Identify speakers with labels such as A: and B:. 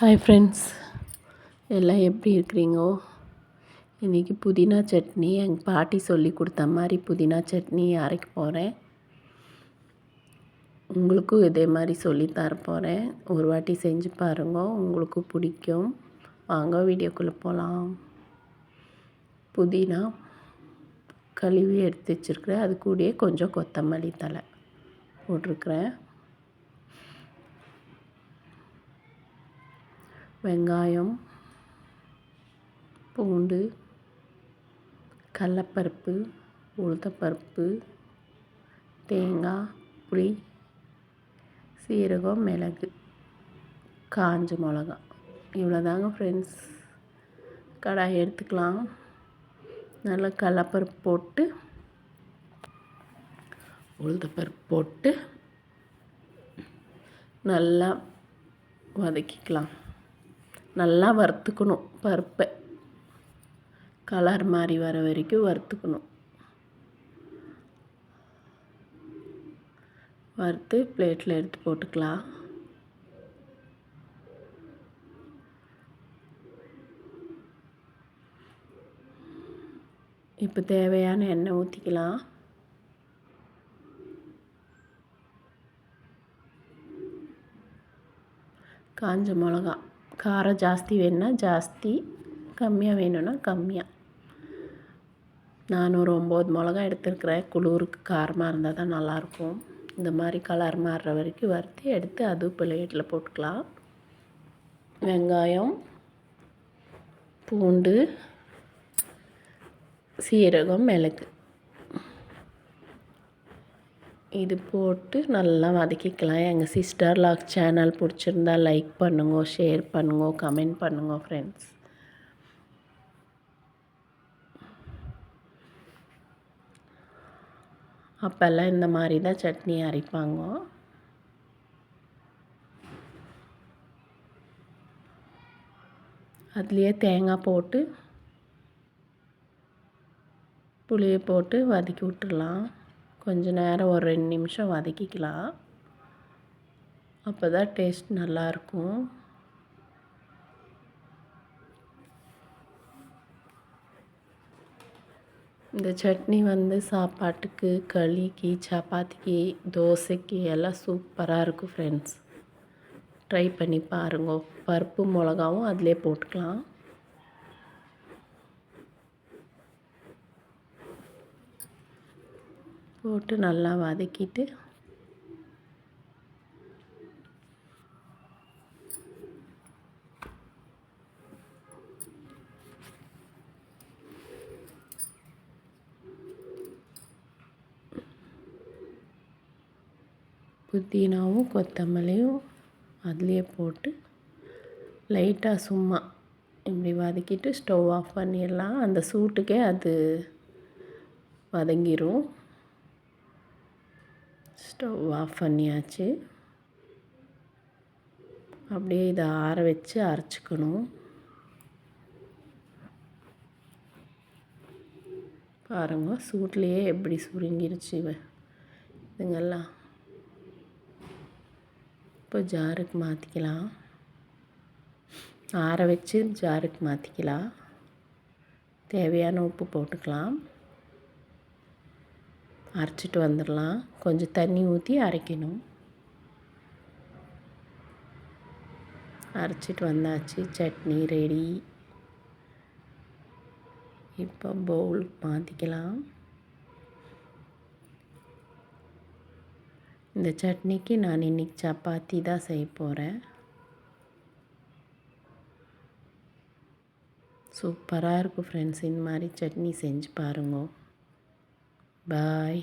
A: Hi friends, எல்லாம் எப்படி இருக்கிறீங்கோ? இன்றைக்கி புதினா சட்னி எங்கள் பாட்டி சொல்லி கொடுத்த மாதிரி புதினா சட்னி அரைக்க போகிறேன். உங்களுக்கும் இதே மாதிரி சொல்லி தரப்போகிறேன். ஒரு வாட்டி செஞ்சு பாருங்க, உங்களுக்கும் பிடிக்கும். வாங்க வீடியோக்குள்ளே போகலாம். புதினா கழுவி எடுத்து வச்சுருக்கிறேன். அது கூடயே கொஞ்சம் கொத்தமல்லி தழை போட்டிருக்கிறேன். வெங்காயம், பூண்டு, கடலப்பருப்பு, உளுத்தப்பருப்பு, தேங்காய், புளி, சீரகம், மிளகு, காஞ்ச மிளகா, இவ்வளோதாங்க ஃப்ரெண்ட்ஸ். கடாய் எடுத்துக்கலாம். நல்லா கடலப்பருப்பு போட்டு உளுத்தப்பருப்பு போட்டு நல்லா வதக்கிக்கலாம். நல்லா வறுத்துக்கணும். பருப்பை கலர் மாதிரி வர வரைக்கும் வறுத்துக்கணும். வறுத்து பிளேட்டில் எடுத்து போட்டுக்கலாம். இப்போ தேவையான எண்ணெய் ஊற்றிக்கலாம். காஞ்ச மிளகா, காரம் ஜாஸ்தி வேணும்னா ஜாஸ்தி, கம்மியாக வேணும்னா கம்மியாக. நான் ஒரு 9 மிளகா எடுத்துருக்கிறேன். குளிருக்கு காரமாக இருந்தால் தான் நல்லாயிருக்கும். இந்த மாதிரி கலர் மாறுற வரைக்கும் வறுத்து எடுத்து அதுவும் பிளேட்டில் போட்டுக்கலாம். வெங்காயம், பூண்டு, சீரகம், மிளகு இது போட்டு நல்லா வதக்கிக்கலாம். எங்கள் சிஸ்டர் லாக் சேனல் பிடிச்சிருந்தா லைக் பண்ணுங்க, ஷேர் பண்ணுங்க, கமெண்ட் பண்ணுங்க ஃப்ரெண்ட்ஸ். அப்போல்லாம் இந்த மாதிரி தான் சட்னி அரைப்பாங்க. அதுலேயே தேங்காய் போட்டு புளியை போட்டு வதக்கி விட்டுடலாம். கொஞ்ச நேரம் ஒரு 2 நிமிஷம் வதக்கிக்கலாம். அப்போ தான் டேஸ்ட் நல்லாயிருக்கும். இந்த சட்னி சாப்பாட்டுக்கு, களிக்கு, சப்பாத்திக்கு, தோசைக்கு எல்லாம் சூப்பராக இருக்கும் ஃப்ரெண்ட்ஸ். ட்ரை பண்ணி பாருங்க. பருப்பு மிளகாவும் அதிலே போட்டுக்கலாம். போட்டு நல்லா வதக்கிட்டு புதினாவும் கொத்தமல்லியும் அதுலேயே போட்டு லைட்டாக சும்மா இப்படி வதக்கிட்டு ஸ்டவ் ஆஃப் பண்ணிடலாம். அந்த சூட்டுக்கே அது வதங்கிடும். ஸ்டவ் ஆஃப் பண்ணியாச்சு. அப்படியே இதை ஆற வச்சு அரைச்சிக்கணும். பாருங்கள், சூட்லேயே எப்படி சுருங்கிருச்சு இதுங்கெல்லாம். இப்போ ஜாருக்கு மாற்றிக்கலாம். ஆற வச்சு ஜாருக்கு மாற்றிக்கலாம். தேவையான உப்பு போட்டுக்கலாம். அரைச்சிட்டு வந்துடலாம். கொஞ்சம் தண்ணி ஊற்றி அரைக்கணும். அரைச்சிட்டு வந்தாச்சு. சட்னி ரெடி. இப்போ பவுல் மாற்றிக்கலாம். இந்த சட்னிக்கு நான் இன்றைக்கி சப்பாத்தி தான் செய்ய போகிறேன். சூப்பராக இருக்கும் ஃப்ரெண்ட்ஸ். இந்த மாதிரி சட்னி செஞ்சு பாருங்க. பாய்.